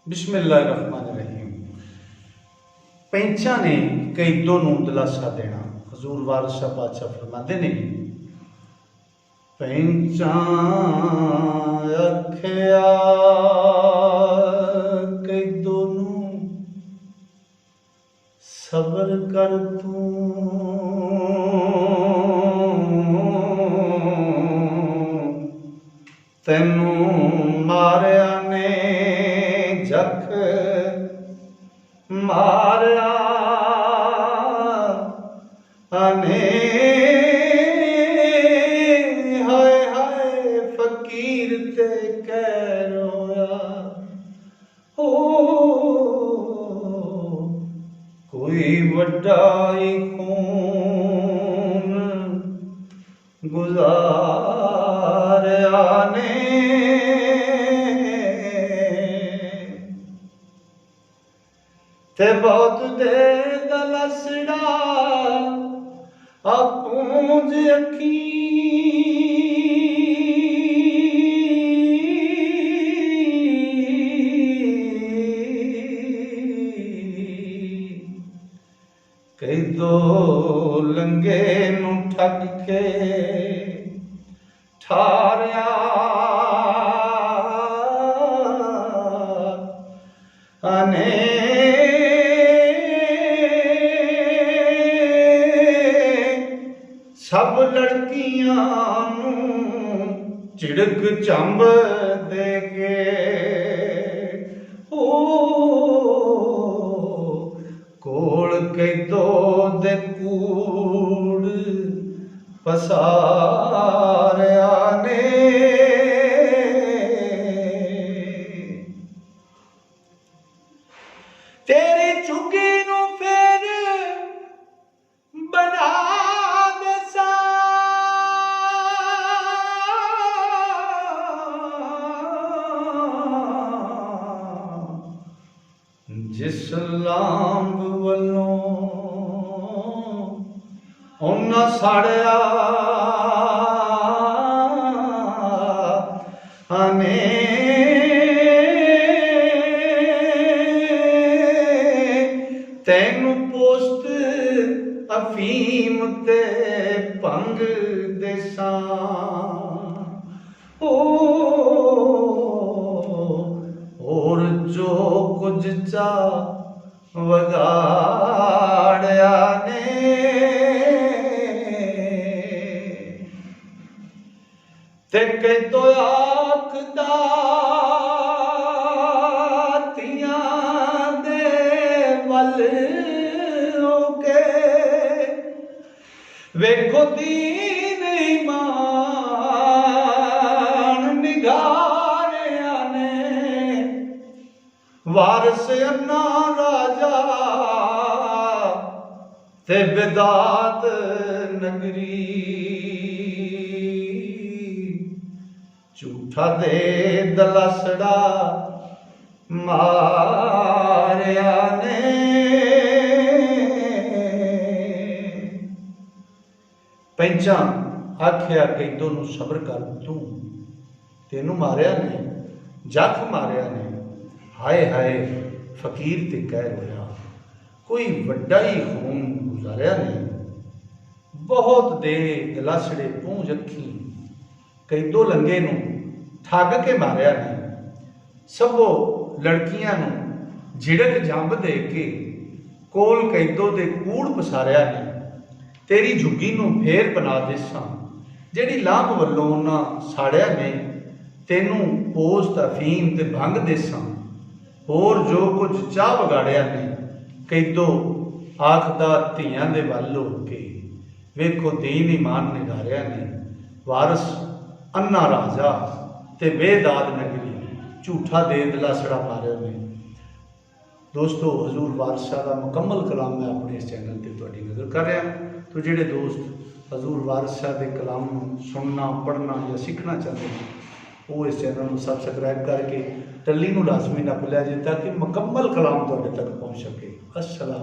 बिस्मिल्लाहिर्रहमानिर्रहीम। पैंचा ने कैदों नूं दिलासा देना। हजूर वारिस शाह पातशाह फरमाते ने, पैंचा आखिया कैदों नूं सबर कर तू, तैनू मारिया ने जख मारिया ने, हाय हाय फकीर ते कह रोया हो, कोई वड्डाई खून गुजारिया ने, ते बहुत दे दलसड़ा अपूंज अखी, कई दो लंगे नूं ठग के ठारिया ने, सब लड़कियां नूं झिड़क चंब दे के ओ कोल कैदो दे कूड़ पसारिया ने, तेरी चुगी नूं फेर बना दसा, जिस लांब वल्लों उन्ना साड़िया ने, तैनू पोस्त अफीम ते भंग देसा ओ, और जो कुछ चा वगाड़िया ने, ते कैदो आखदा तियां दे वल होके, वेखो दीन ईमान निगारिया ने, वारिस अन्ना राजा ते बिदात नगरी, झूठा दे दलसड़ा मारिया ने, पैंचा आखिया कैदों नूं सबर कर तू, तेनू मारिया ने जख मारिया ने, हाय हाय फकीर ते कह रोया, कोई वड्डा ही खून गुजारिया ने, बहुत दे दलासड़े पूंज अखी कैदो लंगे नूं ठग के मारिया ने, सबो लड़कियां नूं झिड़क जंब दे के कोल कैदो दे कूड़ पसारिया ने, तेरी झुग्गी नूं फेर बना देसां, जिहड़ी लांभ वल्लों उन्हां साड़िया ने, तेनू पोस्त अफीम ते भंग देसां, होर जो कुछ चाह वगाड़िया ने, कैदो आखदा धीआं दे वल हो के, वेखो दीन ईमान निगारिया ने, वारिस अन्ना राजा ते बेदाद नगरी, झूठा दे दलासड़ा मारिया ने। दोस्तों, हजूर वारिस शाह का मुकम्मल कलाम मैं अपने इस चैनल पर तुहाडी नज़र कर रहा। तो जिहड़े दोस्त हजूर वारिस शाह के कलाम सुनना पढ़ना या सीखना चाहते हैं, वो इस चैनल को सबसक्राइब करके टल्ली नूं लाजमी नप लिया जे, ताकि मुकम्मल कलाम तुहाडे तक पहुँच सके। अस्सलाम।